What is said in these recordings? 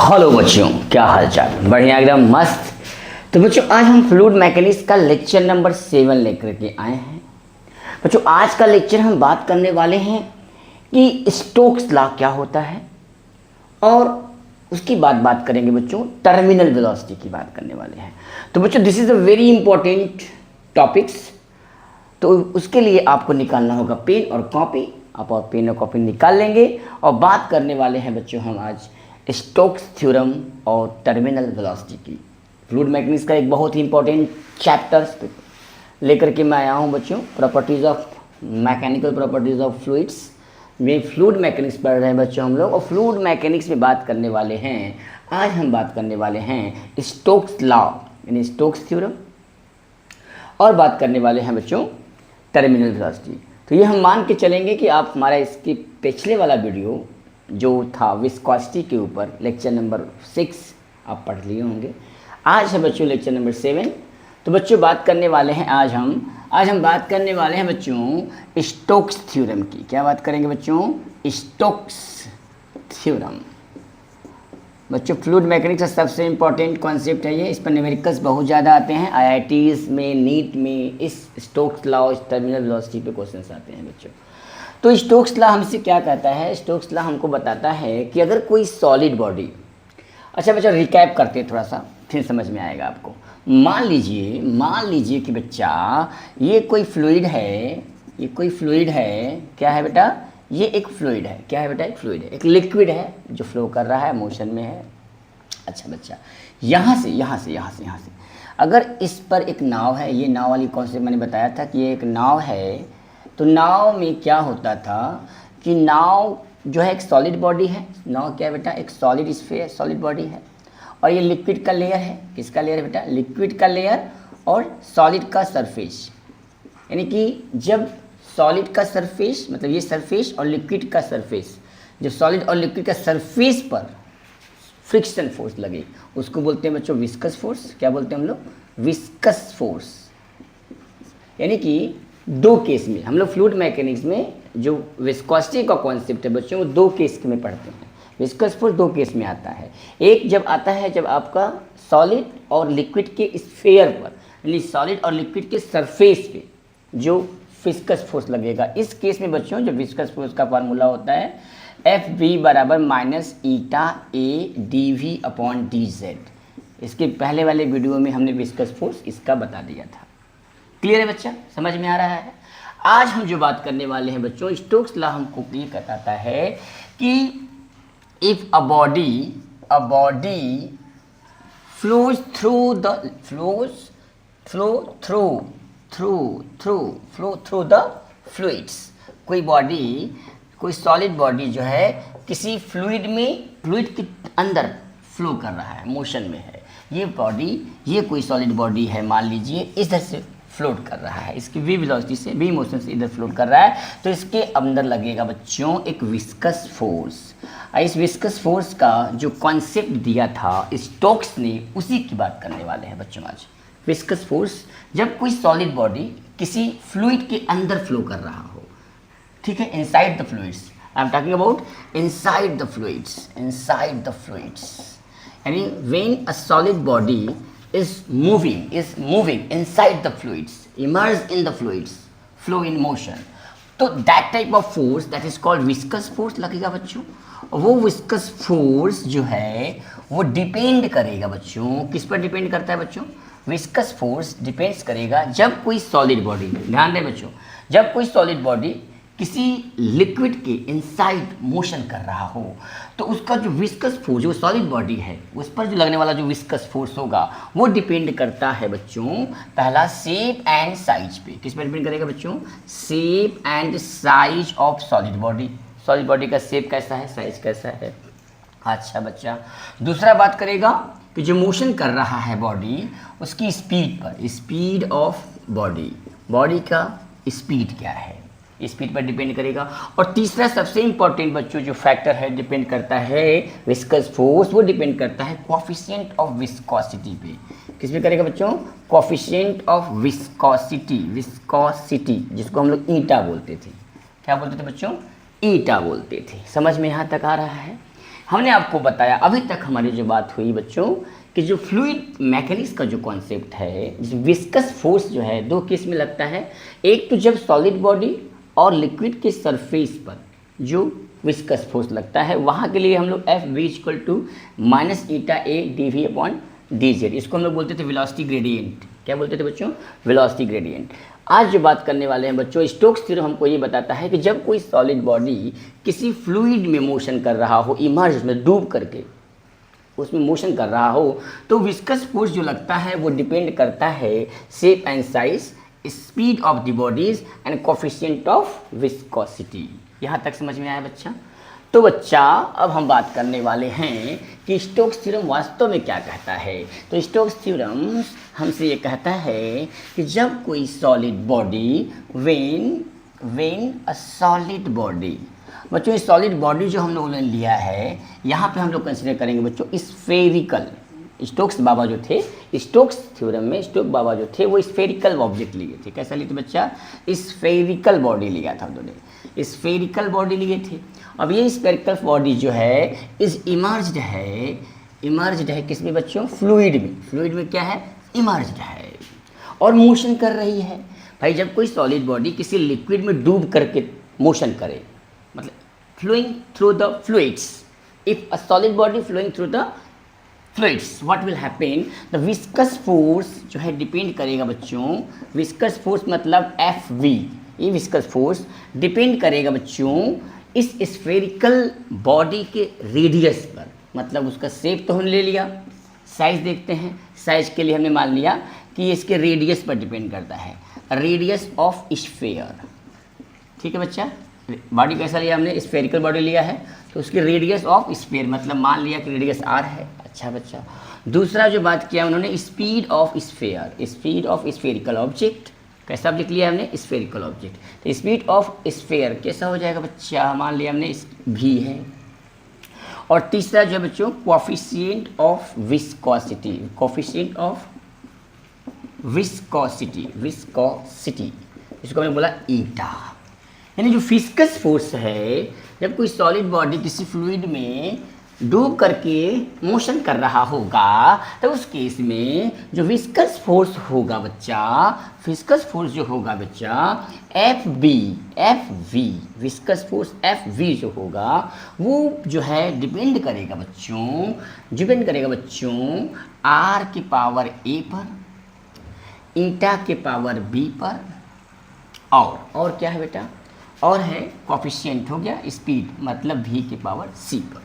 Hello बच्चों, क्या हाल चाल? बढ़िया, एकदम मस्त। तो बच्चों आज हम फ्लूइड मैकेनिक्स का लेक्चर नंबर 7 लेकर के आए हैं। बच्चों आज का लेक्चर हम बात करने वाले हैं कि स्टोक्स लॉ क्या होता है, और उसकी बात करेंगे बच्चों टर्मिनल वेलोसिटी की बात करने वाले हैं। तो बच्चों this is a very important topics. तो उसके लिए आपको निकालना होगा पेन और कॉपी। आप और पेन और कॉपी निकाल लेंगे और बात करने वाले हैं बच्चों हम आज स्टोक्स थ्योरम और टर्मिनल वेलोसिटी की। फ्लूइड मैकेनिक्स का एक बहुत ही इंपॉर्टेंट चैप्टर लेकर के मैं आया हूँ बच्चों, properties of mechanical properties of fluids में फ्लूइड मैकेनिक्स पढ़ रहे हैं बच्चों हम लोग, और फ्लूइड मैकेनिक्स में बात करने वाले हैं। आज हम बात करने वाले हैं स्टोक्स लॉ यानी स्टोक्स थ्योरम, और बात करने वाले हैं बच्चों टर्मिनल वेलोसिटी। तो ये हम मान के चलेंगे कि आप हमारा इसके पिछले वाला वीडियो जो था विस्कोसिटी के ऊपर लेक्चर नंबर 6 आप पढ़ लिए होंगे। आज है बच्चों लेक्चर नंबर 7। तो बच्चों बात करने वाले हैं आज हम बात करने वाले हैं बच्चों स्टोक्स थ्योरम की। क्या बात करेंगे बच्चों? Stokes theorem. बच्चों फ्लूइड मैकेनिक्स का सबसे इम्पॉर्टेंट कॉन्सेप्ट है ये। इस पर न्यूमेरिकल्स बहुत ज़्यादा आते हैं आईआईटीज़ में, नीट में। इस स्टोक्स लॉ टर्मिनल वेलोसिटी पे क्वेश्चंस आते हैं बच्चों। तो स्टोक्स लॉ हमसे क्या कहता है? स्टोक्स लॉ हमको बताता है कि अगर कोई सॉलिड बॉडी, अच्छा बच्चा रिकैप करते हैं थोड़ा सा, फिर समझ में आएगा आपको। मान लीजिए कि बच्चा ये कोई फ्लूइड है, क्या है बेटा? ये एक फ्लूइड है। क्या है बेटा? एक फ्लूइड है, एक लिक्विड है जो फ्लो कर रहा है, मोशन में है। अच्छा बच्चा, यहाँ से अगर इस पर एक नाव है, ये नाव वाली कॉन्सेप्ट मैंने बताया था कि ये एक नाव है। तो नाव में क्या होता था कि नाव जो है एक सॉलिड बॉडी है। नाव क्या है बेटा? एक सॉलिड स्फीयर, सॉलिड बॉडी है। और ये लिक्विड का लेयर है। किसका लेयर है बेटा? लिक्विड का लेयर और सॉलिड का सरफेस। यानी कि जब सॉलिड का सरफेस, मतलब ये सरफेस और लिक्विड का सरफेस, जब सॉलिड और लिक्विड का सरफेस पर फ्रिक्शन फोर्स लगे उसको बोलते हैं बच्चों विस्कस फोर्स। क्या बोलते हैं हम लोग? Viscous force. यानी कि दो केस में हम लोग फ्लूइड मैकेनिक्स में जो विस्कोसिटी का कॉन्सेप्ट है बच्चों वो दो केस में पढ़ते हैं। विस्कस फोर्स दो केस में आता है। एक जब आता है जब आपका सॉलिड और लिक्विड के स्फीयर पर, यानी सॉलिड और लिक्विड के सरफेस पे जो विस्कस फोर्स लगेगा। इस केस में बच्चों जो विस्कस फोर्स का फार्मूला होता है FV बराबर माइनस ईटा ए DV अपॉन DZ। इसके पहले वाले वीडियो में हमने विस्कस फोर्स इसका बता दिया था। क्लियर है बच्चा? समझ में आ रहा है? आज हम जो बात करने वाले हैं बच्चों स्टोक्स लॉ हमको ये बताता है कि if a body flows through the fluids। कोई सॉलिड बॉडी जो है किसी फ्लूइड के अंदर फ्लो कर रहा है, मोशन में है। ये कोई सॉलिड बॉडी है, मान लीजिए इधर से फ्लोट कर रहा है, इसकी v वेलोसिटी से, v मोशन से इधर फ्लोट कर रहा है। तो इसके अंदर लगेगा बच्चों एक विस्कस फोर्स। इस विस्कस फोर्स का जो कॉन्सेप्ट दिया था स्टोक्स ने, उसी की बात करने वाले हैं बच्चों आज। विस्कस फोर्स जब कोई सॉलिड बॉडी किसी फ्लूइड के अंदर फ्लो कर रहा हो, ठीक है, inside the fluids. I am talking about inside the fluids. यानी when a solid body is moving inside the fluids, immersed in the fluids, flow in motion, तो that type of force that is called viscous force लगेगा बच्चों। वो viscous force जो है वो depend करेगा बच्चों, किस पर डिपेंड करता है बच्चों? viscous force डिपेंड्स करेगा जब कोई सॉलिड बॉडी, ध्यान दें बच्चों, जब कोई सॉलिड बॉडी किसी लिक्विड के इनसाइड मोशन कर रहा हो, तो उसका जो विस्कस फोर्स, जो सॉलिड बॉडी है उस पर जो लगने वाला जो विस्कस फोर्स होगा वो डिपेंड करता है बच्चों पहला शेप एंड साइज पे। किस पर डिपेंड करेगा बच्चों? Shape and size of solid body. Solid body का शेप कैसा है, साइज कैसा है। अच्छा बच्चा, दूसरा बात करेगा कि जो मोशन कर रहा है बॉडी उसकी स्पीड पर, स्पीड ऑफ बॉडी का स्पीड क्या है, स्पीड पर डिपेंड करेगा। और तीसरा सबसे इंपॉर्टेंट बच्चों जो फैक्टर है डिपेंड करता है विस्कस फोर्स, वो डिपेंड करता है कोएफिशिएंट ऑफ विस्कोसिटी पे। किस पे करेगा बच्चों? कोएफिशिएंट ऑफ विस्कोसिटी, जिसको हम लोग ईटा बोलते थे। क्या बोलते थे बच्चों? ईटा बोलते थे। समझ में यहाँ तक आ रहा है? हमने आपको बताया अभी तक हमारी जो बात हुई बच्चों कि जो फ्लूइड मैकेनिक्स का जो कॉन्सेप्ट है, विस्कस फोर्स जो है दो केस में लगता है। एक तो जब सॉलिड बॉडी और लिक्विड के सरफेस पर जो विस्कस फोर्स लगता है वहाँ के लिए हम लोग F V equal to minus eta A D V upon D Z, इसको हम लोग बोलते थे वेलोसिटी ग्रेडियंट। क्या बोलते थे बच्चों? Velocity gradient. आज जो बात करने वाले हैं बच्चों, स्टोक्स थ्योरम हमको ये बताता है कि जब कोई सॉलिड बॉडी किसी फ्लूइड में मोशन कर रहा हो, इमर्ज में डूब करके उसमें मोशन कर रहा हो, तो विस्कस फोर्स जो लगता है वो डिपेंड करता है shape and size, speed of the bodies and coefficient of viscosity. यहाँ तक समझ में आया बच्चा? तो बच्चा अब हम बात करने वाले हैं कि स्टोक्स थ्योरम वास्तव में क्या कहता है। तो स्टोक्स थ्योरम हमसे ये कहता है कि जब कोई solid body when a solid body, बच्चों इस सॉलिड बॉडी जो हम लोगों ने लिया है यहाँ पे हम लोग कंसिडर करेंगे बच्चों स्फेरिकल। स्टोक्स बाबा जो थे, स्टोक्स थ्योरम में स्टोक बाबा जो थे वो स्फेरिकल ऑब्जेक्ट लिए थे। कैसा लिए थे बच्चा? स्फेरिकल बॉडी लिया था उन्होंने, स्फेरिकल बॉडी लिए थे। अब ये स्फेरिकल बॉडी जो है इस इमर्ज्ड है किसमें बच्चों? फ्लूइड में। फ्लूइड में क्या है? इमर्ज्ड है और मोशन कर रही है। भाई जब कोई सॉलिड बॉडी किसी लिक्विड में डूब करके मोशन करे, मतलब flowing through the fluids, if a solid body flowing through the fluids what will happen, the viscous force जो है डिपेंड करेगा बच्चों, विस्कस फोर्स मतलब एफ वी, ये विस्कस फोर्स डिपेंड करेगा बच्चों इस स्फेरिकल बॉडी के रेडियस पर। मतलब उसका शेप तो हमने ले लिया, साइज देखते हैं। साइज के लिए हमने मान लिया कि इसके रेडियस पर डिपेंड करता है, रेडियस ऑफ स्फेयर। ठीक है बच्चा? बॉडी कैसा लिया हमने? स्फेरिकल बॉडी लिया है तो उसकी रेडियस ऑफ स्फेयर, मतलब मान लिया कि रेडियस आर है। अच्छा बच्चा, दूसरा जो बात किया उन्होंने speed of sphere, speed of spherical object. कैसा ऑब्जेक्ट लिया हमने? Spherical object. तो स्पीड ऑफ स्फेयर कैसा हो जाएगा बच्चा? मान लिया हमने भी है। और तीसरा जो है बच्चों coefficient of viscosity, coefficient of viscosity, viscosity इसको हमने बोला ईटा। यानी जो विस्कस फोर्स है, जब कोई सॉलिड बॉडी किसी फ्लूइड में डूब करके मोशन कर रहा होगा तो उस केस में जो विस्कस फोर्स होगा बच्चा, विस्कस फोर्स जो होगा बच्चा F V, viscous force F V जो होगा वो जो है डिपेंड करेगा बच्चों आर की पावर ए पर, ईटा के पावर बी पर, और क्या है बेटा? और है कोफिशिएंट हो गया स्पीड, मतलब v की पावर c पर।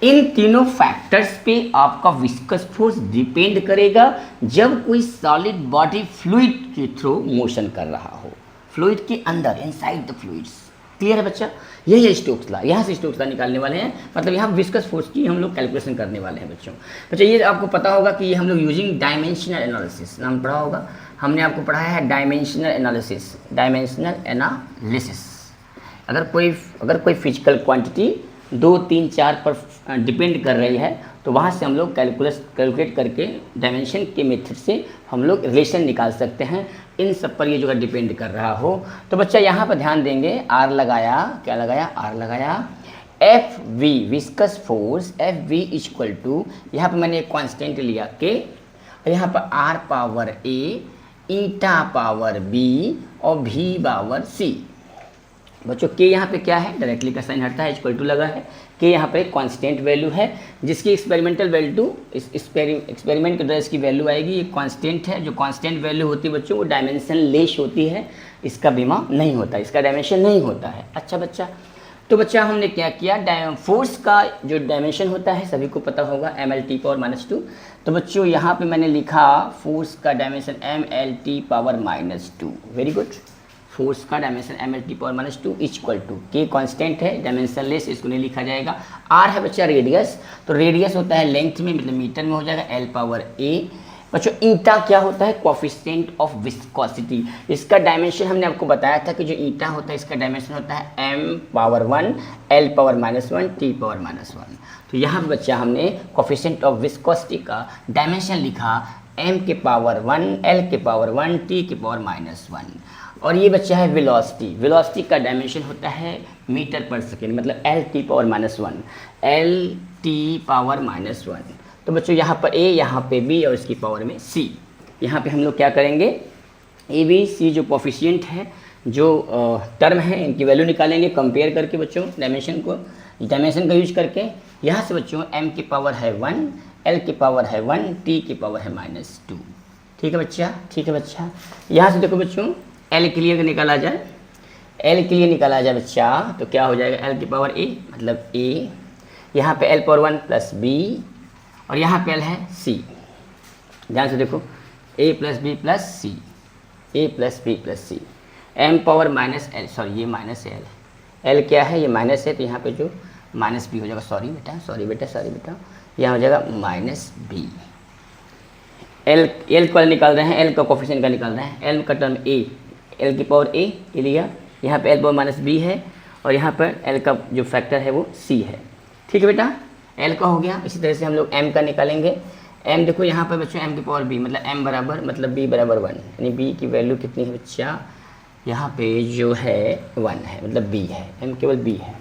इन तीनों फैक्टर्स पे आपका विस्कस फोर्स डिपेंड करेगा जब कोई सॉलिड बॉडी फ्लूइड के थ्रू मोशन कर रहा हो, फ्लूइड के अंदर, इनसाइड द फ्लूइड्स। क्लियर है बच्चा? यही है स्टोक्स लॉ। यहाँ से स्टोक्स लॉ निकालने वाले हैं, मतलब यहाँ विस्कस फोर्स की हम लोग कैलकुलेशन करने वाले हैं बच्चों। ये आपको पता होगा कि ये हम लोग यूजिंग डायमेंशनल एनालिसिस नाम पढ़ा होगा, हमने आपको पढ़ाया है डायमेंशनल एनालिसिस। अगर कोई फिजिकल क्वांटिटी 2, 3, 4 पर डिपेंड कर रही है तो वहाँ से हम लोग कैलकुलेट करके डायमेंशन के मेथड से हम लोग रिलेशन निकाल सकते हैं इन सब पर ये जो डिपेंड कर रहा हो। तो बच्चा यहाँ पर ध्यान देंगे, आर लगाया, क्या लगाया? आर लगाया। F V viscous force, F V equal to, यहाँ पर मैंने एक कॉन्स्टेंट लिया के, यहाँ पर R power A, eta power B और भी पावर सी। बच्चों के यहाँ पे क्या है? डायरेक्टली का साइन हटता है, इक्वल टू लगा है। के यहाँ पे कांस्टेंट वैल्यू है जिसकी एक्सपेरिमेंटल वैल्यू, इस एक्सपेरिमेंट के द्वारा इसकी वैल्यू आएगी। ये कांस्टेंट है, जो कांस्टेंट वैल्यू होती है बच्चों वो डायमेंशन लेस होती है, इसका बीमा नहीं होता, इसका डायमेंशन नहीं होता है। अच्छा बच्चा, तो बच्चा हमने क्या किया? फोर्स का जो डायमेंशन होता है सभी को पता होगा, mL_2। तो बच्चों यहाँ पे मैंने लिखा फोर्स का dimension mL_2। Very good. Force का डायमेंशन mL_2 इक्वल टू के कांस्टेंट है, डायमेंशन लेस, इसको नहीं लिखा जाएगा। आर है बच्चा रेडियस, तो रेडियस होता है लेंथ में, मतलब मीटर में हो जाएगा L⁴A। बच्चों ईटा क्या होता है? Coefficient of viscosity. इसका डायमेंशन हमने आपको बताया था कि जो ईटा होता है इसका डायमेंशन होता है m⁴1 L⁻⁻1 T⁻⁻1। तो यहाँ पे बच्चा हमने कोफिशिएंट ऑफ विस्कोसिटी का डायमेंशन लिखा m⁴1 L⁴1 T⁻⁻1। और ये बच्चा है वेलोसिटी। वेलोसिटी का डायमेंशन होता है मीटर पर सेकेंड, मतलब L⁻⁻1 L टी पावर -1। तो बच्चों यहाँ पर a, यहाँ पे b और इसकी पावर में c। यहाँ पे हम लोग क्या करेंगे, ए बी सी जो कोफिशिएंट है, जो टर्म है, इनकी वैल्यू निकालेंगे कंपेयर करके बच्चों, डायमेंशन का यूज करके। यहाँ से बच्चों m की पावर है 1, l की पावर है 1, t की पावर है -2। ठीक है बच्चा, ठीक है बच्चा। यहाँ से देखो बच्चों l के लिए निकाला जाए, l के लिए निकाला जाए बच्चा, तो क्या हो जाएगा, l की पावर a मतलब a, यहाँ पे l पावर 1 प्लस b और यहाँ पे l है c। ध्यान से देखो a plus B plus C, a plus B plus C, m power minus L, sorry ये माइनस है, l क्या है, ये माइनस है, तो यहाँ पे जो माइनस बी हो जाएगा, सॉरी बेटा, यहाँ हो जाएगा माइनस बी। एल का निकाल रहे हैं, एल का कोफिशिएंट का निकाल रहे हैं, एल का टर्म ए, एल की पावर ए लिया, यहाँ पे एल पावर माइनस बी है और यहाँ पर एल का जो फैक्टर है वो सी है। ठीक है बेटा, एल का हो गया। इसी तरह से हम लोग एम का निकालेंगे। एम देखो यहाँ पर बच्चों एम की पावर बी मतलब एम बराबर मतलब बी बराबर 1, यानी बी की वैल्यू कितनी है बच्चा, यहाँ पे जो है 1 है मतलब बी है, एम केवल बी है,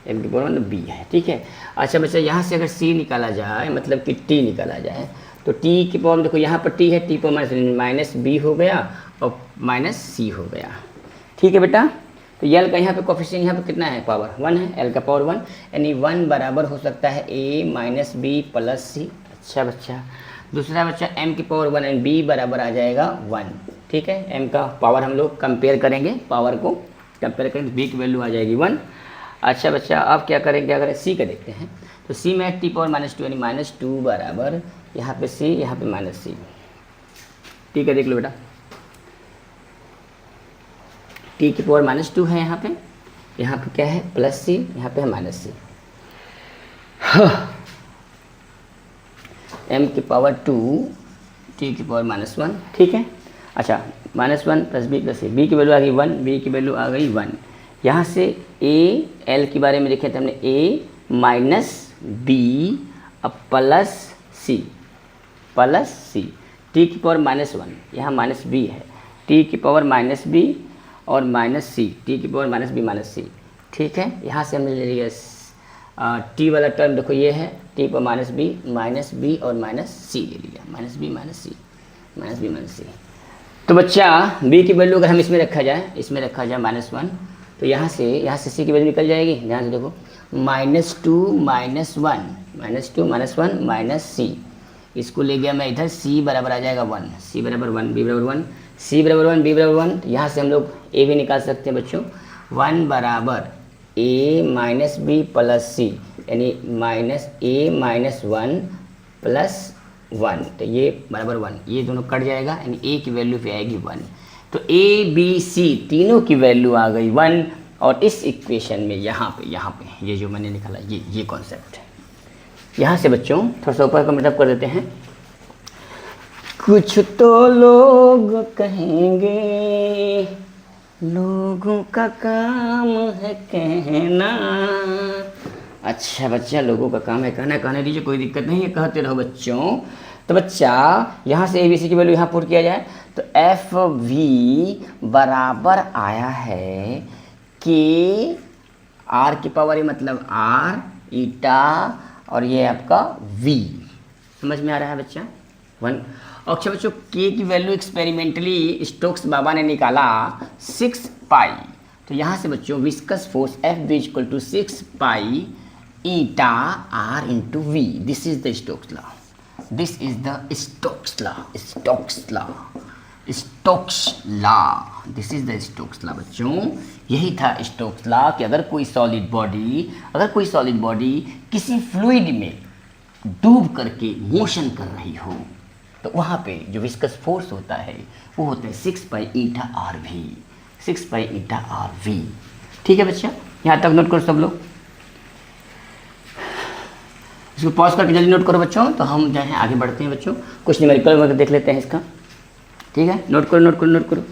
एम की पावर मतलब बी है। ठीक है, अच्छा बच्चा यहाँ से अगर सी निकाला जाए मतलब कि टी निकाला जाए, तो टी की पावर देखो यहाँ पर टी है, टी पर माइनस बी हो गया और माइनस सी हो गया। ठीक है बेटा, तो एल का यहाँ पे कोफिशिएंट यहाँ पे कितना है, पावर 1 है, एल का पावर 1, यानी 1 बराबर हो सकता है ए माइनस बी प्लस सी। अच्छा बच्चा, दूसरा बच्चा m की पावर 1 एंड b बराबर आ जाएगा 1। ठीक है, m का पावर हम लोग कंपेयर करेंगे, पावर को कंपेयर करेंगे, b की वैल्यू आ जाएगी 1। अच्छा बच्चा, अब क्या करेंगे, अगर c का देखते हैं, तो c में t पावर -2 यानी -2 बराबर यहाँ पे c, यहाँ पे -c। ठीक है, देख लो बेटा, t की पावर -2 है यहाँ पे क्या है प्लस c, यहाँ पे है -c। m की पावर 2, t की पावर -1। ठीक है, अच्छा -1 plus b plus c, b की वैल्यू आ गई 1, b की वैल्यू आ गई 1। यहाँ से a l के बारे में देखे थे हमने, a माइनस बी अब प्लस सी t की पावर -1, यहाँ माइनस बी है, t की पावर -b और -c, t की पावर -b -c। ठीक है, यहाँ से हमने ले लिया टी वाला टर्म, देखो ये है टी पर -b और -c ले लिया, -b -c। तो बच्चा b की वैल्यू अगर हम इसमें रखा जाए -1, तो यहाँ से c की वैल्यू निकल जाएगी। ध्यान से देखो -2 -1 इसको ले गया मैं इधर, c बराबर आ जाएगा 1, c बराबर 1, b बराबर 1, c बराबर 1, b बराबर 1। यहाँ से हम लोग a भी निकाल सकते हैं बच्चों, 1 बराबर a माइनस बी प्लस सी, यानी -a -1 प्लस 1, तो ये बराबर 1, ये दोनों कट जाएगा, यानी a की वैल्यू पे आएगी 1। तो a b c तीनों की वैल्यू आ गई 1, और इस इक्वेशन में यहाँ पे ये जो मैंने निकाला ये कॉन्सेप्ट है। यहाँ से बच्चों थोड़ा सा ऊपर का मतलब कर देते हैं। कुछ तो लोग कहेंगे, लोगों का काम है कहना। अच्छा बच्चा, लोगों का काम है कहना, कहने दीजिए, कोई दिक्कत नहीं है, कहते रहो बच्चों। तो बच्चा यहाँ से ABC की वैल्यू यहाँ पुट किया जाए, तो FV बराबर आया है कि R की पावर ये मतलब R ईटा और ये आपका V, समझ में आ रहा है बच्चा 1। अच्छा बच्चों, K की वैल्यू एक्सपेरिमेंटली स्टोक्स बाबा ने निकाला 6 पाई, तो यहाँ से बच्चों viscous force FV equal to 6 pi eta R into V। This is the Stokes law, this is the Stokes law, this is the Stokes law बच्चों। यही था स्टोक्स लॉ कि अगर कोई सॉलिड बॉडी किसी फ्लूइड में डूब करके मोशन कर रही हो, तो वहाँ पे जो विस्कस फोर्स होता है वो होता है 6 पाई ईटा RV, 6 पाई ईटा RV। ठीक है बच्चा, यहाँ तक नोट करो सब लोग, इसको पॉज करके जल्दी नोट करो बच्चों। तो हम जो है आगे बढ़ते हैं बच्चों, कुछ न्यूमेरिकल वगैरह देख लेते हैं इसका। ठीक है, नोट करो।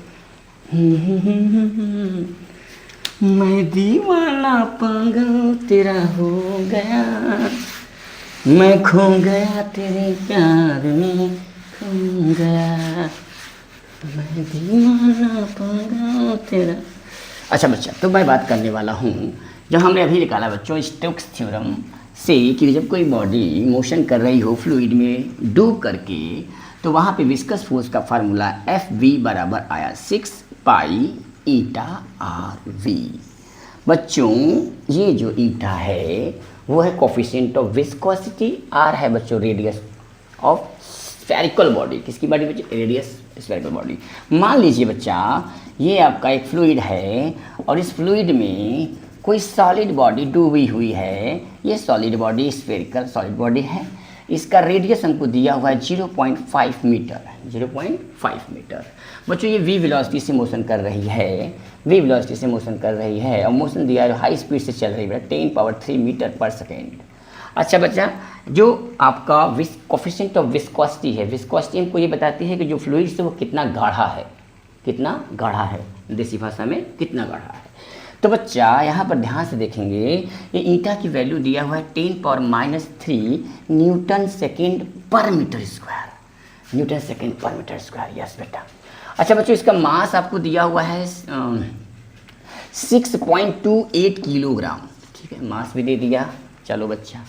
मैं दीवाना पागल तेरा हो गया, मैं खो गया तेरे प्यार में, खो गया मैं दीवाना पागल तेरा। अच्छा बच्चा, तो मैं बात करने वाला हूँ जो हमने अभी निकाला बच्चों, स्टोक्स थ्योरम से कि जब कोई बॉडी मोशन कर रही हो फ्लूइड में डूब करके, तो वहाँ पे विस्कस फोर्स का फार्मूला एफ वी बराबर आया 6 पाई ईटा आर वी। बच्चों ये जो ईटा है वो है कोफिशिएंट ऑफ विस्कोसिटी, आर है बच्चों रेडियस ऑफ स्फेरिकल बॉडी। किसकी बॉडी बच्चे? Radius spherical body. मान लीजिए बच्चा ये आपका एक फ्लूइड है और इस फ्लूइड में कोई सॉलिड बॉडी डूबी हुई है। ये solid body spherical solid body है। इसका रेडियस हमको दिया हुआ है 0.5 मीटर, 0.5 मीटर। बच्चों ये वी वेलोसिटी से मोशन कर रही है, वी वेलोसिटी से मोशन कर रही है और मोशन दिया है हाई स्पीड से चल रही है 10⁻³ मीटर पर सेकेंड। अच्छा बच्चा, जो आपका कोफिशिएंट ऑफ विस्कोसिटी है, विस्कोसिटी हमको ये बताती है कि जो फ्लूइड से वो कितना गाढ़ा है, कितना गाढ़ा है, देसी भाषा में कितना गाढ़ा है। तो बच्चा यहाँ पर ध्यान से देखेंगे, ये ईटा की वैल्यू दिया हुआ है 10⁻³ न्यूटन सेकेंड पर मीटर स्क्वायर, न्यूटन सेकेंड पर मीटर स्क्वायर। यस बेटा। अच्छा बच्चों, इसका मास आपको दिया हुआ है 6.28 किलोग्राम। ठीक है, मास भी दे दिया। चलो बच्चा,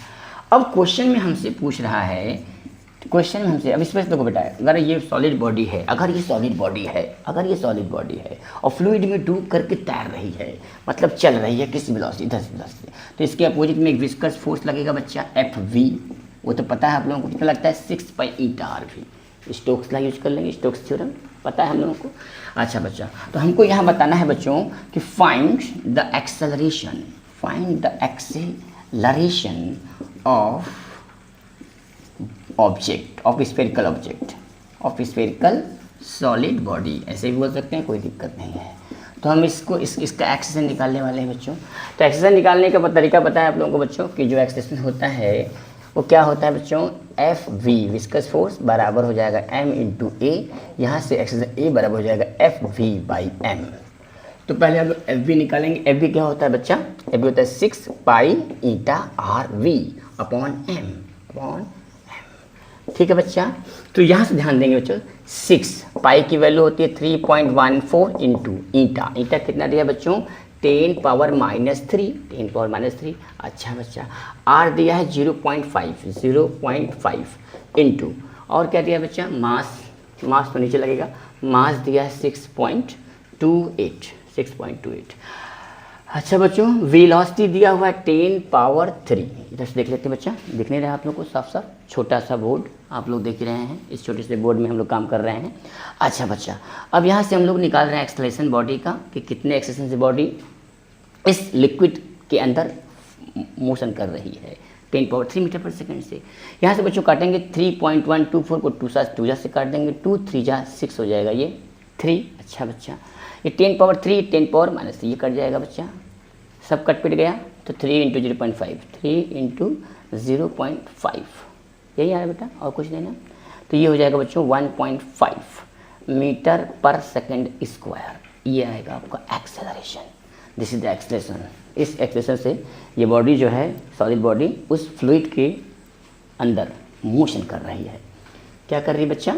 अब क्वेश्चन में हमसे पूछ रहा है, क्वेश्चन में हमसे, अब इसमें देखो बेटा, अगर ये सॉलिड बॉडी है, अगर ये सॉलिड बॉडी है, अगर ये सॉलिड बॉडी है और फ्लूइड में डूब करके तैर रही है, मतलब चल रही है किसी वेलोसिटी 10 वेलोसिटी, तो इसके अपोजिट में एक विस्कस फोर्स लगेगा बच्चा एफ वी। वो तो पता है आप लोगों को, कितना लगता है 6 pi eta R V. Stokes law use कर लेंगे, स्टोक्स थ्योरम पता है हम लोगों को। अच्छा बच्चा, तो हमको यहाँ बताना है बच्चों कि find the acceleration, find the acceleration of object, of spherical object, of spherical solid body, ऐसे भी बोल सकते हैं, कोई दिक्कत नहीं है। तो हम इसको इसका एक्सेशन निकालने वाले हैं बच्चों। तो एक्सेशन निकालने का तरीका पता है आप लोगों को बच्चों कि जो एक्सेशन होता है वो क्या होता है बच्चों, एफ वी विस्कस फोर्स बराबर हो जाएगा एम इंटू ए। यहाँ से एक्सेशन ए बराबर हो जाएगा एफ वी बाई एम। तो पहले हम लोग एफ वी निकालेंगे। एफ वी क्या होता है बच्चा? एफ वी होता है 6 pi eta R V upon M, upon M. ठीक है बच्चा, तो यहाँ से ध्यान देंगे बच्चों, 6 पाई की वैल्यू होती है 3.14 इंटू ईटा। ईटा कितना दिया बच्चों? 10⁻³ 10⁻³ अच्छा बच्चा, आर दिया है 0.5 इंटू, और क्या दिया बच्चा? मास, मास तो नीचे लगेगा, मास दिया है 6.28। अच्छा बच्चों, वेलोसिटी दिया हुआ है 10⁻³ इधर से देख लेते हैं बच्चा, दिख नहीं रहा आप लोग को साफ साफ, छोटा सा बोर्ड आप लोग देख ही रहे हैं, इस छोटे से बोर्ड में हम लोग काम कर रहे हैं। अच्छा बच्चा, अब यहाँ से हम लोग निकाल रहे हैं एक्सेलरेशन बॉडी का, कि कितने एक्सेलरेशन से बॉडी इस लिक्विड के अंदर मोशन कर रही है 10⁻³ मीटर पर सेकेंड से। यहाँ से बच्चों काटेंगे 3.124 को 2 से काट देंगे, 2 3 जा 6 हो जाएगा, ये 3। अच्छा बच्चा, ये 10⁻³ 10⁻⁻, ये कट जाएगा बच्चा, सब कट पिट गया, तो 3 इंटू 0.5, 3 इंटू 0.5, यही आ रहा है बेटा, और कुछ नहीं ना। तो ये हो जाएगा बच्चों 1.5 मीटर पर सेकेंड स्क्वायर, ये आएगा आपका acceleration. This is the acceleration. इस एक्सेलरेशन से ये बॉडी जो है, सॉलिड बॉडी, उस फ्लूइड के अंदर मोशन कर रही है। क्या कर रही है बच्चा?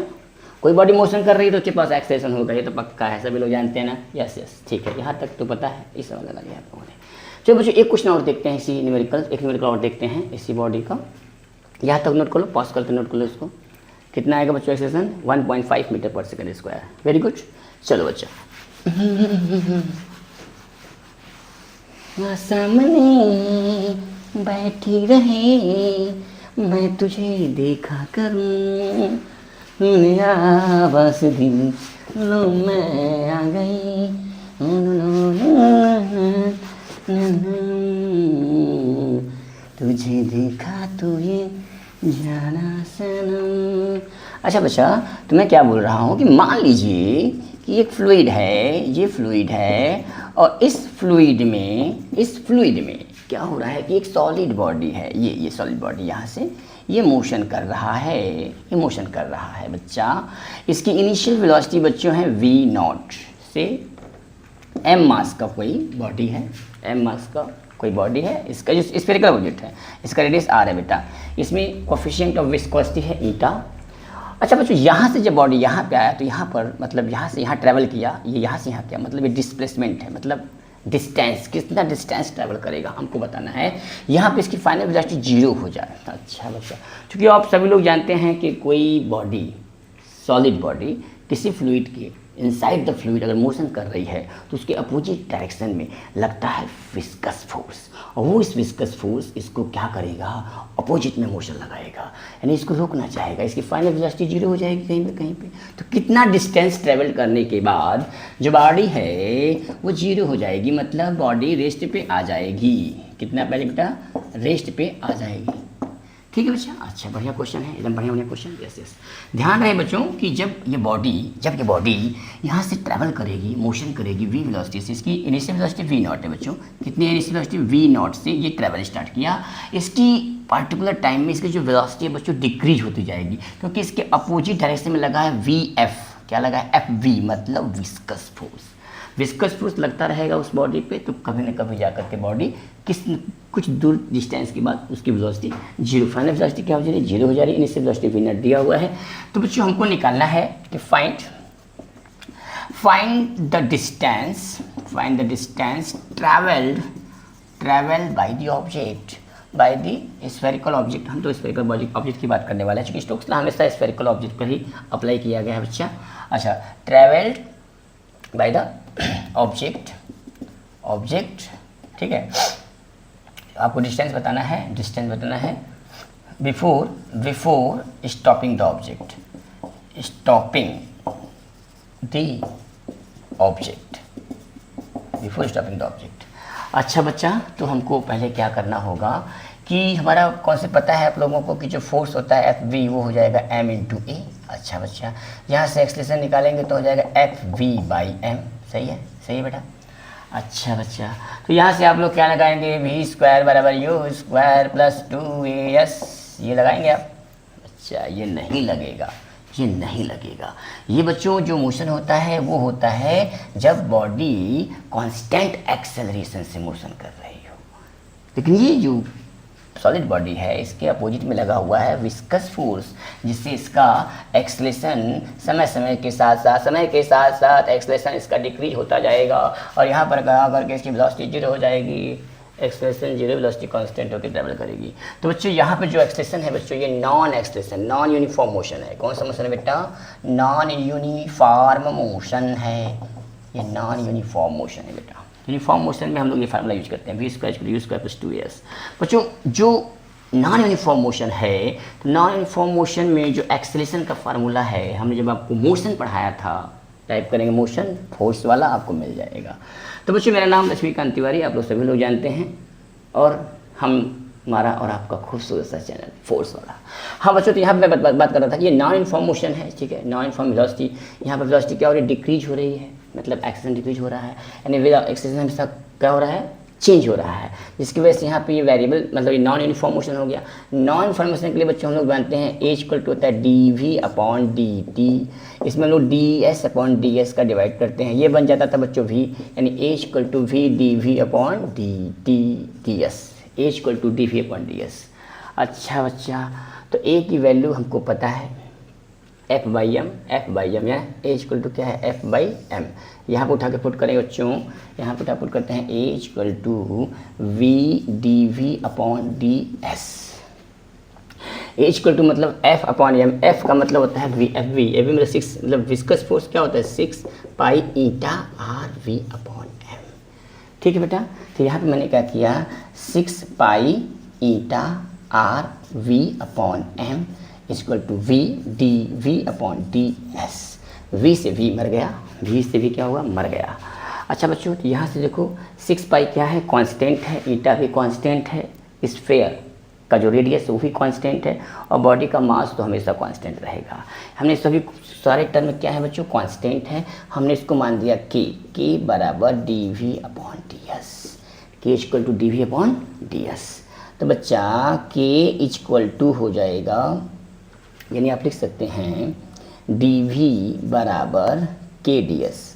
कोई बॉडी मोशन कर रही है तो उसके पास एक्सेलरेशन होगा, ये तो पक्का है, सभी लोग जानते हैं ना। यस यस, ठीक है, यहाँ तक तो पता है, इस सवाल लगा लिया आप लोगों ने। चलो बच्चों, एक क्वेश्चन और देखते हैं इसी न्यूमेरिकल, एक न्यूमेरिकल और देखते हैं इसी बॉडी का। यहाँ तक नोट कर लो, पॉज करते नोट कर लो इसको। कितना आएगा बच्चों एक्सेलरेशन? 1.5 मीटर पर सेकेंड स्क्वायर। Very good. चलो बच्चा, सामने बैठी रहे मैं तुझे देखा करूं, बस दिन लो मैं आ गई, तुझे देखा तो ये जाना सनम। अच्छा बच्चा, तो मैं क्या बोल रहा हूँ कि मान लीजिए कि एक फ्लूइड है, ये फ्लूइड है, और इस फ्लूइड में क्या हो रहा है कि एक सॉलिड बॉडी है, ये सॉलिड बॉडी यहाँ से ये मोशन कर रहा है, ये मोशन कर रहा है बच्चा। इसकी इनिशियल वेलोसिटी बच्चों है v0 से m मास का कोई बॉडी है, m मास का कोई बॉडी है, इसका जो स्फेरिकल ऑब्जेक्ट है, इसका रेडियस r है बेटा, इसमें कोफिशिएंट ऑफ विस्कोसिटी है ईटा। अच्छा बच्चों, यहाँ से जब बॉडी यहाँ पे आया तो यहाँ पर मतलब यहाँ से यहाँ ट्रैवल किया, ये यहाँ से यहाँ किया, मतलब ये डिस्प्लेसमेंट है, मतलब डिस्टेंस, कितना डिस्टेंस ट्रैवल करेगा हमको बताना है। यहाँ पे इसकी फाइनल वेलोसिटी 0 हो जाए। अच्छा बच्चा, क्योंकि आप सभी लोग जानते हैं कि कोई बॉडी, सॉलिड बॉडी किसी फ्लूइड के इनसाइड द फ्लूइड अगर मोशन कर रही है तो उसके अपोजिट डायरेक्शन में लगता है विस्कस फोर्स, और वो इस विस्कस फोर्स इसको क्या करेगा, अपोजिट में मोशन लगाएगा, यानी इसको रोकना चाहेगा। इसकी फाइनल वेलोसिटी 0 हो जाएगी कहीं पे। तो कितना डिस्टेंस ट्रेवल करने के बाद जो बॉडी है वो 0 हो जाएगी, मतलब बॉडी रेस्ट पे आ जाएगी। कितना पहले बेटा, रेस्ट पे आ जाएगी। ठीक है बच्चा, अच्छा बढ़िया क्वेश्चन है, एकदम बढ़िया क्वेश्चन। यस। ध्यान रहे बच्चों कि जब ये बॉडी यहाँ से ट्रैवल करेगी, मोशन करेगी v वेलोसिटी से, इसकी इनिशियल वेलोसिटी v नॉट है बच्चों। कितनी इनिशियल वेलोसिटी v नॉट से ये ट्रैवल स्टार्ट किया, इसकी पर्टिकुलर टाइम में इसकी जो वेलोसिटी है बच्चों डिक्रीज होती जाएगी, क्योंकि इसके अपोजिट डायरेक्शन में लगा है vf। क्या लगा है? fv, मतलब विस्कस फोर्स। विस्कस फोर्स लगता रहेगा उस बॉडी पे, तो कभी ना कभी जाकर के बॉडी कुछ दूर डिस्टेंस के बाद उसकी वेलोसिटी 0, फाइनल वेलोसिटी क्या हो जा रही है? 0 हो जा रही है। इनिशियल वेलोसिटी v नॉट दिया हुआ है। तो बच्चों हमको निकालना है कि find the distance travelled bye the object, by the spherical object. हम तो स्फेरिकल ऑब्जेक्ट की बात करने वाले हैं, क्योंकि स्टोक्स लॉ हमेशा स्फेरिकल ऑब्जेक्ट पर ही अप्लाई किया गया है बच्चा। अच्छा, ट्रैवल्ड बाय द ऑब्जेक्ट, ठीक है। आपको डिस्टेंस बताना है before stopping the object, before stopping the object. अच्छा बच्चा, तो हमको पहले क्या करना होगा कि हमारा कॉन्सेप्ट पता है आप लोगों को कि जो फोर्स होता है Fv वो हो जाएगा m इंटू ए। अच्छा बच्चा, यहाँ से एक्सलेशन निकालेंगे तो हो जाएगा Fv बाई m। सही है बेटा। अच्छा बच्चा, तो यहाँ से आप लोग क्या लगाएंगे? v स्क्वायर बराबर u स्क्वायर प्लस 2as, ये लगाएंगे आप। अच्छा, ये नहीं लगेगा। ये बच्चों जो मोशन होता है वो होता है जब बॉडी कांस्टेंट एक्सेलरेशन से मोशन कर रही हो, लेकिन ये जो सॉलिड बॉडी है इसके अपोजिट में लगा हुआ है विस्कस फोर्स, जिससे इसका एक्सलेशन समय के साथ साथ एक्सलेशन इसका डिक्रीज होता जाएगा, और यहाँ पर लगा करके इसकी वेलोसिटी 0 हो जाएगी। एक्सलेशन 0, वेलोसिटी कांस्टेंट होकर ट्रैवल करेगी। तो बच्चों यहाँ पे जो एक्सलेशन है बच्चों, ये नॉन यूनिफॉर्म मोशन है। कौन सा मोशन है बेटा? नॉन यूनिफॉर्म मोशन है। ये नॉन यूनिफॉर्म मोशन है बेटा। यूनिफॉर्म मोशन में हम लोग ये फार्मूला यूज करते हैं, v square u square plus 2as। बच्चों जो नॉन यूनिफॉर्म मोशन है, तो नॉन यूनिफॉर्म मोशन में जो एक्सेलरेशन का फार्मूला है, हमने जब आपको मोशन पढ़ाया था, टाइप करेंगे मोशन फोर्स वाला, आपको मिल जाएगा। तो बच्चों मेरा नाम लक्ष्मीकांत तिवारी, आप लोग सभी लोग जानते हैं, और हमारा और आपका खूबसूरत सा चैनल फोर्स वाला। हाँ बच्चों, तो यहाँ पे मैं बात कर रहा था कि ये नॉन यूनिफॉर्म मोशन है, ठीक है। नॉन यूनिफॉर्म वेलोसिटी, यहाँ पर वेलोसिटी क्या हो रही है? डिक्रीज हो रही है, मतलब एक्सेलरेशन डिक्रीज हो रहा है, यानी एक्सेलरेशन हमेशा क्या हो रहा है? चेंज हो रहा है, जिसकी वजह से यहाँ पे ये वेरिएबल, मतलब ये नॉन यूनिफॉर्म मोशन हो गया। नॉन यूनिफॉर्म मोशन के लिए बच्चों हम लोग जानते हैं a इक्वल टू होता है dv अपॉन dt। इसमें हम लोग ds अपॉन ds का डिवाइड करते हैं, ये बन जाता था बच्चों v, यानी a equal to v dv upon ds, a equal to dv upon ds। अच्छा बच्चा, तो a की वैल्यू हमको पता है f बाई एम, या a इक्वल टू क्या है? f by M. यहाँ पर उठा के पुट करेंगे बच्चों, यहाँ पर पुट करते हैं a equal to v dv upon ds। a equal to मतलब f अपॉन m, f का मतलब होता है v, f मतलब 6, मतलब विस्कस फोर्स क्या होता है? 6 pi eta r v upon m। ठीक है बेटा। तो यहाँ पे मैंने क्या किया? 6 pi eta r v upon m equal to v dv upon ds। v से v मर गया, v से v क्या हुआ? मर गया। अच्छा बच्चों, तो यहाँ से देखो 6 पाई क्या है? कांस्टेंट है, ईटा भी कांस्टेंट है, स्फेयर का जो रेडियस वो भी कांस्टेंट है, और बॉडी का मास तो हमेशा कांस्टेंट रहेगा। हमने सारे टर्म क्या है बच्चों? कांस्टेंट है। हमने इसको मान दिया k बराबर dv upon ds, k equal to dv upon ds। तो बच्चा k इक्वल टू हो जाएगा, यानी आप लिख सकते हैं dv बराबर k ds।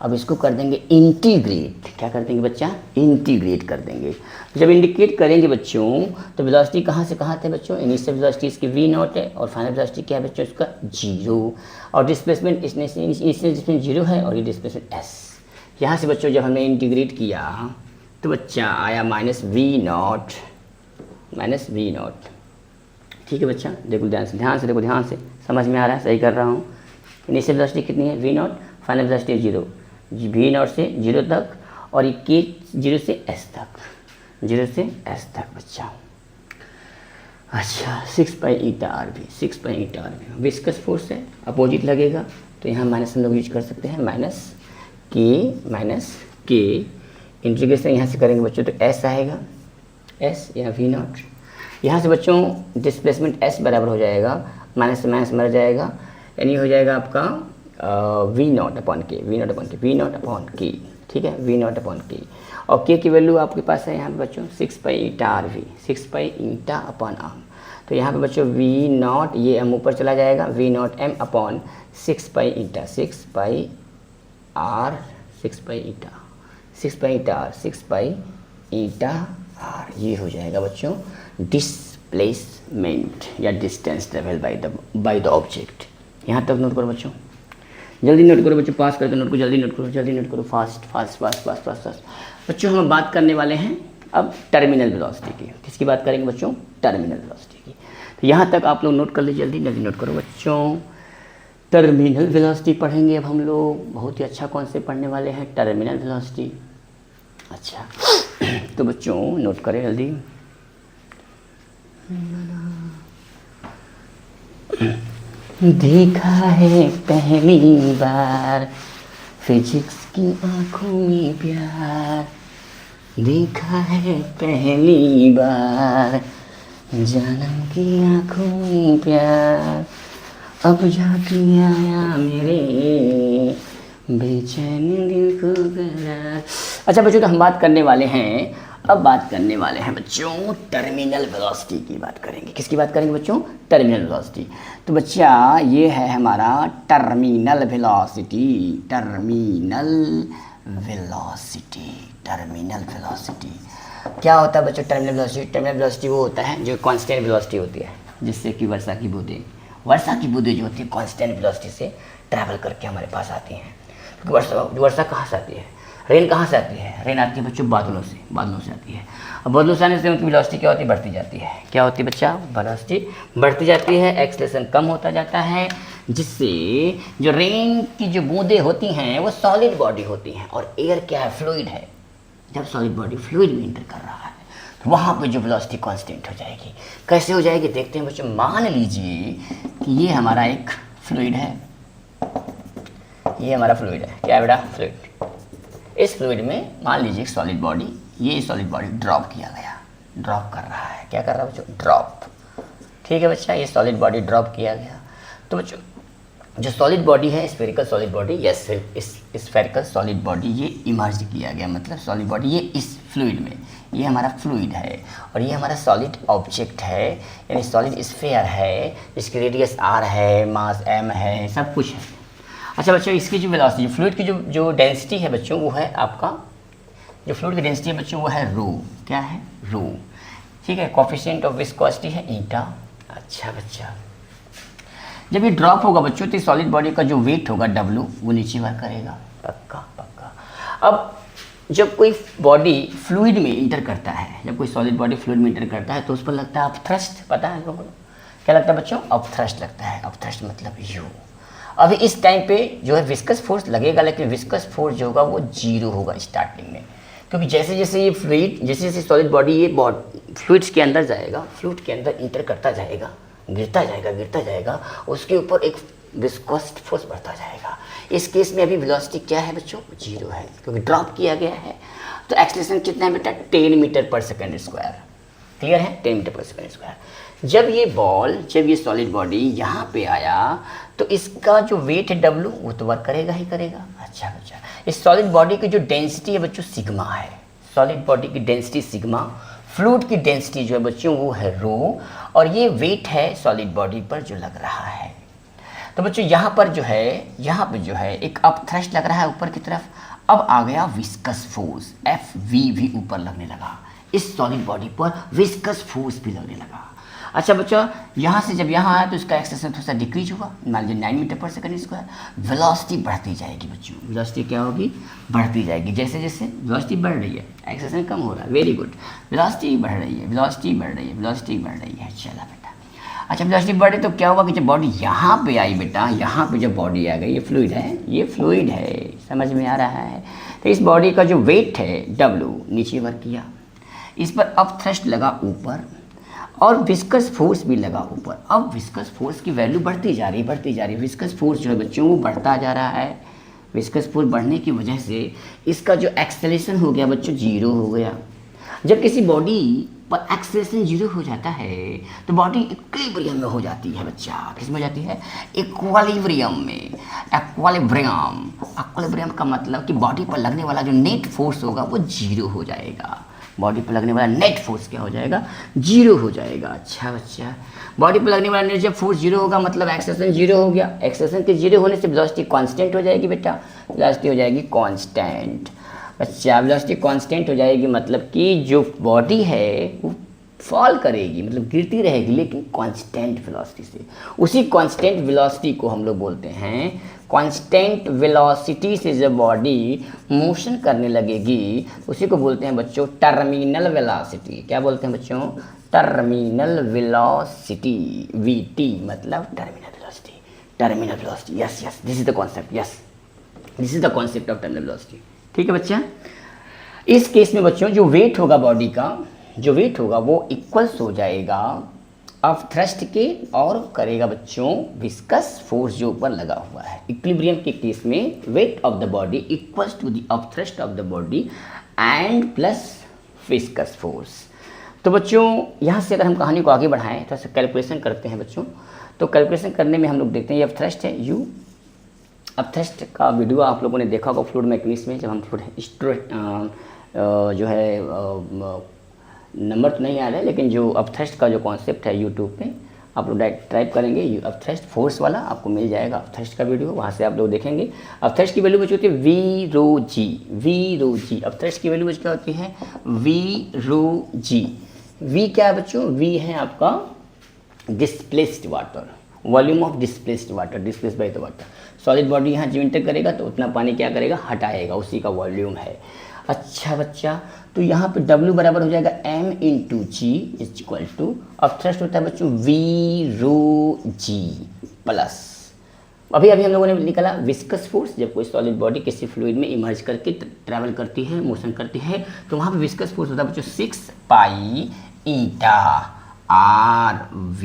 अब इसको कर देंगे इंटीग्रेट। क्या कर देंगे बच्चा? इंटीग्रेट कर देंगे। जब इंडिकेट करेंगे बच्चों, तो वेलोसिटी कहाँ से कहाँ थे बच्चों? इनिशियल वेलोसिटी इसकी v नॉट है, और फाइनल वेलोसिटी क्या है बच्चों? इसका 0, और डिस्प्लेसमेंट इनिशियल डिस्प्लेसमेंट 0 है, और ये डिस्प्लेसमेंट s। यहाँ से बच्चों जब हमने इंटीग्रेट किया तो बच्चा आया माइनस वी नॉट, ठीक है बच्चा। देखो ध्यान से देखो, ध्यान से समझ में आ रहा है, सही कर रहा हूँ। इनिशियल वेलोसिटी कितनी है V naught, final velocity 0, V naught से 0 तक, और ये के 0 से एस तक बच्चा। अच्छा 6 पाई ईटा आर भी विस्कस फोर्स है, अपोजिट लगेगा तो यहाँ माइनस हम लोग यूज कर सकते हैं, माइनस के इंटीग्रेशन यहाँ से करेंगे बच्चों तो एस आएगा, एस या वी नॉट। यहाँ से बच्चों डिस्प्लेसमेंट एस बराबर हो जाएगा, माइनस से माइनस मर जाएगा, यानी हो जाएगा आपका वी नॉट अपॉन के, ठीक है, वी नॉट अपॉन के। और के की वैल्यू आपके पास है यहाँ पे बच्चों 6 pi eta R V, 6 pi eta upon R. तो यहाँ पे बच्चों वी नॉट, ये एम ऊपर चला जाएगा, V naught M upon 6 pi eta, 6 pi R, 6 pi eta R, ये हो जाएगा बच्चों डिस्प्लेसमेंट या distance travel by the object. यहाँ तक नोट करो बच्चों, जल्दी नोट करो बच्चों, पास करके नोट को जल्दी नोट करो, फास्ट बच्चों। हम बात करने वाले हैं अब टर्मिनल वेलोसिटी की। किसकी बात करेंगे बच्चों? टर्मिनल वेलोसिटी की। तो यहाँ तक आप लोग नोट कर लीजिए, जल्दी नोट करो बच्चों। टर्मिनल वेलोसिटी पढ़ेंगे अब हम लोग, बहुत ही अच्छा कॉन्सेप्ट पढ़ने वाले हैं टर्मिनल वेलोसिटी। अच्छा तो बच्चों नोट करें जल्दी। देखा है पहली बार फिजिक्स की आंखों में प्यार, देखा है पहली बार जानम की आंखों में प्यार, अब जाके आया मेरे बेचैन दिल को करार। अच्छा बच्चों तो हम बात करने वाले हैं, अब बात करने वाले हैं बच्चों टर्मिनल वेलोसिटी की बात करेंगे। किसकी बात करेंगे बच्चों? Terminal velocity. तो बच्चा ये है हमारा टर्मिनल वेलोसिटी, क्या होता है बच्चों टर्मिनल वेलोसिटी? टर्मिनल वेलोसिटी वो होता है जो कांस्टेंट वेलोसिटी होती है, जिससे कि वर्षा की बूंदें जो होती है कांस्टेंट वेलोसिटी से ट्रैवल करके हमारे पास आती हैं। वर्षा कहाँ से आती है? रेन कहाँ से आती है? रेन आती है बच्चों बादलों से आती है। अब बादलों से आने से उनकी वेलोसिटी क्या होती है? बढ़ती जाती है। क्या होती है बच्चा? वेलोसिटी बढ़ती जाती है, एक्सेलरेशन कम होता जाता है, जिससे जो रेन की जो बूंदें होती हैं वो सॉलिड बॉडी होती हैं, और एयर क्या है? फ्लूइड है। जब सॉलिड बॉडी फ्लूइड में इंटर कर रहा है तो वहाँ पर जो वेलोसिटी कांस्टेंट हो जाएगी। कैसे हो जाएगी देखते हैं बच्चों। मान लीजिए कि ये हमारा एक फ्लूइड है, ये हमारा फ्लूइड है। क्या है बेटा? फ्लूइड। इस फ्लूइड में मान लीजिए सॉलिड बॉडी, ये सॉलिड बॉडी ड्रॉप किया गया, ड्रॉप कर रहा है। क्या कर रहा है बच्चों? ड्रॉप। ठीक है बच्चा, ये सॉलिड बॉडी ड्रॉप किया गया। तो बच्चों जो सॉलिड बॉडी है, स्फेरिकल सॉलिड बॉडी, यस इस स्फेरिकल सॉलिड बॉडी ये इमर्ज किया गया, मतलब सॉलिड बॉडी ये इस फ्लूइड में, ये हमारा फ्लूइड है और ये हमारा सॉलिड ऑब्जेक्ट है, यानी सॉलिड स्फेयर है, जिसकी रेडियस r है, मास m है, सब कुछ है। अच्छा बच्चों इसकी जो वेलोसिटी, फ्लूइड की जो डेंसिटी है बच्चों वो है आपका, जो फ्लूइड की डेंसिटी है बच्चों वो है रो। क्या है? रो। ठीक है, कोफिशिएंट ऑफ विस्कोसिटी है ईटा। अच्छा बच्चा जब ये ड्रॉप होगा बच्चों तो सॉलिड बॉडी का जो वेट होगा W वो नीचे वर्क करेगा। पक्का। अब जब कोई बॉडी फ्लूइड में इंटर करता है, जब कोई सॉलिड बॉडी फ्लूइड में इंटर करता है तो उस पर लगता है अपथ्रस्ट। पता है लोगों को क्या लगता है बच्चों? अपथ्रस्ट लगता है। अपथ्रस्ट मतलब यू। अभी इस टाइम पे जो है विस्कस फोर्स लगेगा, लेकिन विस्कस फोर्स जो होगा वो 0 होगा स्टार्टिंग में, क्योंकि जैसे जैसे ये फ्लूइड, जैसे जैसे सॉलिड बॉडी ये फ्लूइड्स के अंदर जाएगा, फ्लूइड के अंदर इंटर करता जाएगा, गिरता जाएगा, उसके ऊपर एक विस्कस फोर्स बढ़ता जाएगा। इस केस में अभी वेलोसिटी क्या है बच्चों? 0 है, क्योंकि ड्रॉप किया गया है। तो एक्सेलरेशन कितना है बेटा? 10 मीटर पर सेकेंड स्क्वायर। क्लियर है? 10 मीटर पर सेकेंड स्क्वायर। जब ये सॉलिड बॉडी यहाँ पे आया तो इसका जो वेट है W वो तो वर्क करेगा ही करेगा। अच्छा बच्चा इस सॉलिड बॉडी की जो डेंसिटी है बच्चों सिग्मा है, सॉलिड बॉडी की डेंसिटी सिग्मा, फ्लूइड की डेंसिटी जो है बच्चों वो है रो, और ये वेट है सॉलिड बॉडी पर जो लग रहा है। तो बच्चों यहाँ पे जो है एक अपथ्रस्ट लग रहा है ऊपर की तरफ। अब आ गया विस्कस फोर्स, FV भी ऊपर लगने लगा, इस सॉलिड बॉडी पर विस्कस फोर्स भी लगने लगा। अच्छा बच्चा, यहाँ से जब यहाँ आया तो इसका एक्सेलेरेशन थोड़ा सा डिक्रीज होगा, मान लीजिए 9 मीटर पर सेकंड स्क्वायर। वेलोसिटी बढ़ती जाएगी बच्चों, वेलोसिटी क्या होगी, बढ़ती जाएगी। जैसे जैसे वेलोसिटी बढ़ रही है एक्सेलेरेशन कम हो रहा है, वेरी गुड, वेलोसिटी बढ़ रही है, वेलोसिटी बढ़ रही है, वेलोसिटी बढ़ रही है। चला बेटा, अच्छा वेलोसिटी बढ़े तो क्या हुआ कि जब बॉडी यहाँ पे आई बेटा, यहाँ पे जब बॉडी आ गई, ये फ्लूइड है, ये फ्लूइड है, समझ में आ रहा है। तो इस बॉडी का जो वेट है W नीचे वर्क किया, इस पर अब थ्रस्ट लगा ऊपर और विस्कस फोर्स भी लगा ऊपर। अब विस्कस फोर्स की वैल्यू बढ़ती जा रही, बढ़ती जा रही। विस्कस फोर्स जो है बच्चों वो बढ़ता जा रहा है। विस्कस फोर्स बढ़ने की वजह से इसका जो एक्सेलेरेशन हो गया बच्चों 0 हो गया। जब किसी बॉडी पर एक्सेलेरेशन 0 हो जाता है तो बॉडी इक्विलिब्रियम में हो जाती है बच्चा। किस में हो जाती है, इक्विलिब्रियम में। इक्विलिब्रियम, इक्विलिब्रियम का मतलब कि बॉडी पर लगने वाला जो नेट फोर्स होगा वो 0 हो जाएगा। बॉडी पर लगने वाला नेट फोर्स क्या हो जाएगा, 0 हो जाएगा। अच्छा बच्चा, बॉडी पर लगने वाला नेट जब फोर्स 0 होगा मतलब एक्सेलेरेशन 0 हो गया। एक्सेलेरेशन के 0 होने से वेलोसिटी कांस्टेंट हो जाएगी बेटा, वेलोसिटी हो जाएगी कांस्टेंट। बच्चा वेलोसिटी कांस्टेंट हो जाएगी मतलब कि जो बॉडी है वो फॉल करेगी, मतलब गिरती रहेगी लेकिन कांस्टेंट वेलोसिटी से। उसी कांस्टेंट वेलोसिटी को हम लोग बोलते हैं, कांस्टेंट वेलोसिटी से जब बॉडी मोशन करने लगेगी उसी को बोलते हैं बच्चों टर्मिनल वेलोसिटी। क्या बोलते हैं बच्चों, टर्मिनल वेलोसिटी। VT मतलब terminal velocity, terminal velocity. Yes yes, this is the concept, yes this is the concept of terminal velocity. ठीक है बच्चा। इस केस में बच्चों जो वेट होगा बॉडी का, जो वेट होगा वो इक्वल्स हो जाएगा अब थ्रस्ट के और करेगा बच्चों विस्कस फोर्स जो ऊपर लगा हुआ है। इक्विलिब्रियम के केस में weight of the body equals to the up thrust of the body and plus viscous force. तो बच्चों यहाँ से अगर हम कहानी को आगे बढ़ाएं तो ऐसे कैलकुलेशन करते हैं बच्चों। तो कैलकुलेशन करने में हम लोग देखते हैं ये अब थ्रस्ट है U। अब थ्रस्ट का वीडियो आप लोगों ने देखा होगा फ्लूइड मैकेनिक्स में, जब हम फ्लूइड जो है नंबर तो नहीं आ रहा है लेकिन जो अब थ्रस्ट का जो कॉन्सेप्ट है यूट्यूब पे आप लोग डायरेक्ट टाइप करेंगे अब थ्रस्ट फोर्स वाला, आपको मिल जाएगा अब थ्रस्ट का वीडियो, वहाँ से आप लोग देखेंगे। अब थ्रस्ट की वैल्यू बची होती है V rho G, V rho G। अब थ्रस्ट की वैल्यू बच क्या होती है V रो G। V क्या है बच्चों, V है आपका displaced water, volume of displaced water, displaced by the water. Solid body यहाँ जो एंटर करेगा तो उतना पानी क्या करेगा, हटाएगा, उसी का वॉल्यूम है। अच्छा बच्चा, तो यहाँ पे W बराबर हो जाएगा M into G is equal to, अब थ्रस्ट होता है बच्चों V रो G प्लस, अभी हम लोगों ने निकाला विस्कस फोर्स। जब कोई सॉलिड बॉडी किसी फ्लूइड में इमर्ज करके ट्रैवल करती है, मोशन करती है, तो वहाँ पे विस्कस फोर्स होता है बच्चों 6 पाई ईटा RV,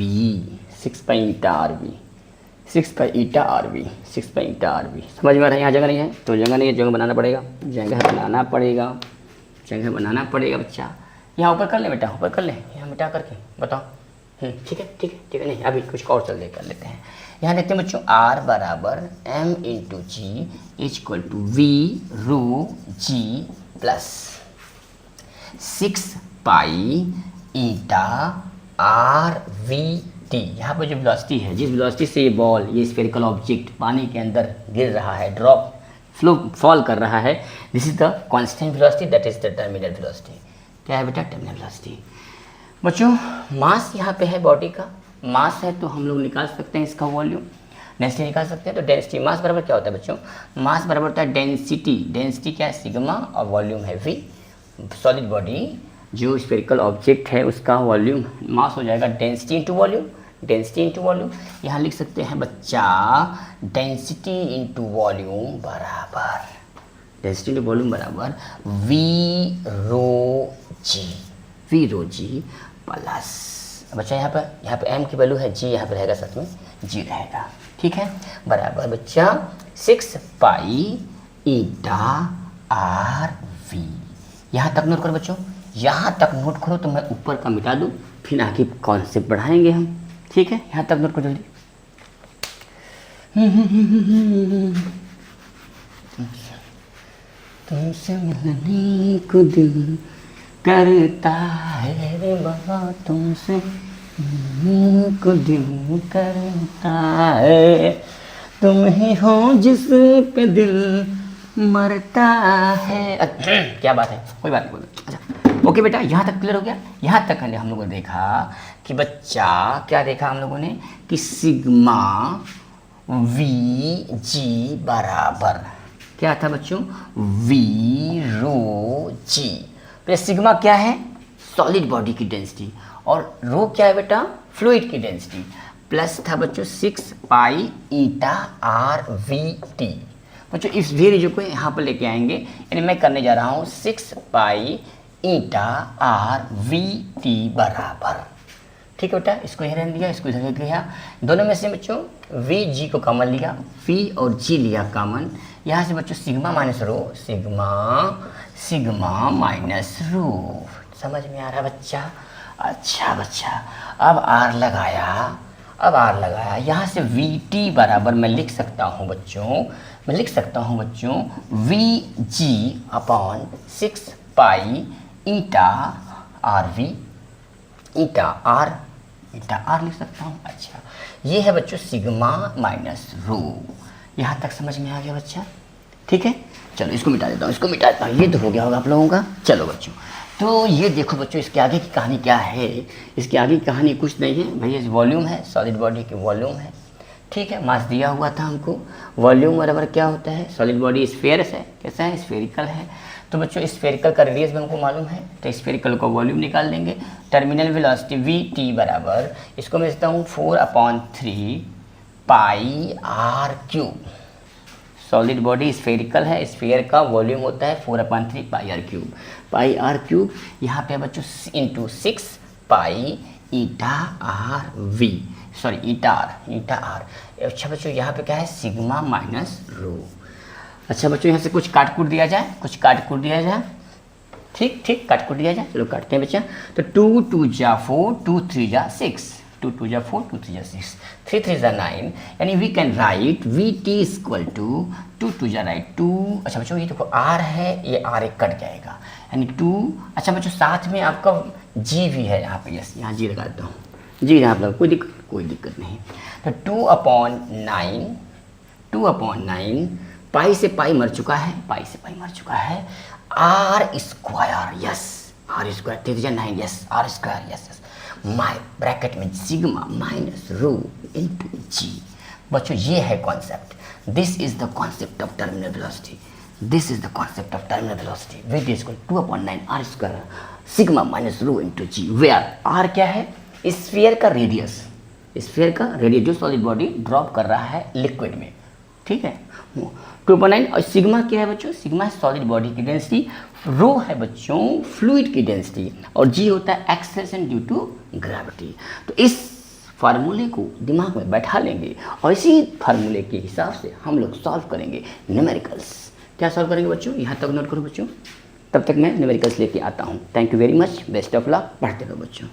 6 पाई ईटा RV, 6 पाई ईटा RV, 6 पाई ईटा RV। समझ में आ रहा है। यहाँ जगह नहीं है तो जगह नहीं है, जगह बनाना पड़ेगा, जगह बनाना पड़ेगा, जगह बनाना पड़ेगा बच्चा। यहाँ ऊपर कर ले बेटा, ऊपर कर ले, यहाँ मिटा करके बताओ। ठीक है ठीक है ठीक है, नहीं अभी कुछ और चल कर लेते हैं। यहाँ देखते हैं बच्चों R बराबर M into G is equal to V rho G plus 6 pi eta RVT। यहाँ पर जो वेलोसिटी है, जिस वेलोसिटी से ये बॉल, ये स्फेरिकल ऑब्जेक्ट पानी के अंदर गिर रहा है, ड्रॉप फ्लो फॉल कर रहा है, this is the constant velocity, that is the terminal velocity. क्या है बेटा, टर्मिनल वेलोसिटी। बच्चों मास यहाँ पे है, बॉडी का मास है तो हम लोग निकाल सकते हैं इसका वॉल्यूम, डेंसिटी निकाल सकते हैं। तो डेंसिटी मास बराबर क्या होता है बच्चों, मास बराबर होता है डेंसिटी, डेंसिटी क्या है सिग्मा और वॉल्यूम है V। सॉलिड बॉडी जो स्फेरिकल ऑब्जेक्ट है उसका वॉल्यूम मास हो जाएगा density into volume, density into volume. यहाँ लिख सकते हैं बच्चा डेंसिटी इंटू वॉल्यूम बराबर, डेंसिटी इंटू वॉल्यूम बराबर V rho G, V rho G plus बच्चा यहाँ पे M की वैल्यू है G, यहाँ पे रहेगा साथ में G रहेगा, ठीक है, बराबर बच्चा 6 पाई ईटा RV। यहाँ तक नोट करो बच्चों, यहाँ तक नोट करो तो मैं ऊपर का मिटा दूँ, फिर आगे कॉन्सेप्ट बढ़ाएंगे हम, ठीक है। यहाँ तक नोट करो जल्दी। तुमसे मिलने को दिल करता है रे बाबा, तुमसे मिलने को दिल करता है, तुम ही हो जिस पे दिल मरता है। क्या बात है, कोई बात नहीं बोलो। अच्छा ओके बेटा, यहाँ तक क्लियर हो गया। यहाँ तक हम लोगों ने देखा कि बच्चा क्या देखा हम लोगों ने कि सिग्मा वी जी बराबर क्या था बच्चों, वी रो जी। तो सिग्मा क्या है, सॉलिड बॉडी की डेंसिटी, और रो क्या है बेटा, फ्लूइड की डेंसिटी, प्लस था बच्चों 6 pi eta R we T. बच्चों इस वैल्यू को यहाँ पर लेके आएंगे, यानी मैं करने जा रहा हूँ 6 pi eta R we T बराबर, ठीक है बेटा। इसको यहाँ रहने दिया, इसको इधर रख दिया, दोनों में से बच्चों वी जी को कॉमन लिया, वी और जी लिया कॉमन, यहाँ से बच्चों सिग्मा माइनस रो, सिग्मा माइनस रो। समझ में आ रहा बच्चा? अच्छा बच्चा, अब आर लगाया, यहाँ से वी टी बराबर मैं लिख सकता हूँ बच्चों, V G upon 6 pi eta R V, eta R लिख सकता हूँ। अच्छा, ये है बच्चों सिग्मा माइनस रो। यहाँ तक समझ में आ गया बच्चा? ठीक है, चलो इसको मिटा देता हूँ, ये तो हो गया होगा आप लोगों का। चलो बच्चों, तो ये देखो बच्चों, इसके आगे की कहानी क्या है? इसके आगे की कहानी कुछ नहीं है भैया, वॉल्यूम है, सॉलिड बॉडी की वॉल्यूम है, ठीक है। मास दिया हुआ था हमको, वॉल्यूम बराबर क्या होता है, सॉलिड बॉडी स्फीयर है, कैसा है, स्फेरिकल है। तो बच्चों स्फेरिकल का रेडियस भी हमको मालूम है, तो स्फेरिकल का वॉल्यूम निकाल लेंगे। टर्मिनल वेलोसिटी वी टी बराबर, इसको मैं देता हूँ 4/3 pi R cube. Solid body spherical है, स्फीयर का वॉल्यूम होता है 4/3 pi R cube. Pi R cube यहाँ पे बच्चों into 6 pi eta R V, sorry eta R. अच्छा बच्चों, यहाँ पे क्या है, सिग्मा माइनस रो। अच्छा बच्चों, यहाँ से कुछ काट कूट दिया जाए, ठीक, काट कूट दिया जाए। चलो काटते हैं बच्चा। तो 2 2 जा 4, 2 3 जा 6, 2 2 जा 4, 2 3 जा 6, 3 3 जा 9, यानी V can write V T equal to 2 2 जा राइट 2। अच्छा बच्चों, ये देखो आर है, ये आर एक कट जाएगा, यानी 2। अच्छा बच्चों, साथ में आपका जी भी है यहाँ पे, यस यहाँ जी लगा देता हूँ, जी यहाँ पर कोई दिक्कत नहीं। तो 2/9 पाई से पाई मर चुका है, R square, yes R square, 3 9, yes R square, yes my bracket में sigma minus rho into G. बच्चों ये है concept, this is the concept of terminal velocity, with equal 2/9 R square sigma minus rho into G, where R क्या है, sphere का radius जो solid body drop कर रहा है लिक्विड में, ठीक है। 2/9 और सिग्मा क्या है बच्चों, सिग्मा सॉलिड बॉडी की डेंसिटी, रो है बच्चों फ्लूइड की डेंसिटी, और जी होता है एक्सेलरेशन ड्यू टू ग्रेविटी। तो इस फार्मूले को दिमाग में बैठा लेंगे और इसी फार्मूले के हिसाब से हम लोग सॉल्व करेंगे न्यूमेरिकल्स। क्या सॉल्व करेंगे बच्चों, यहाँ तक नोट करो बच्चों, तब तक मैं न्यूमेरिकल्स लेके आता हूँ। Thank you very much, best of luck, पढ़ते रहो बच्चों।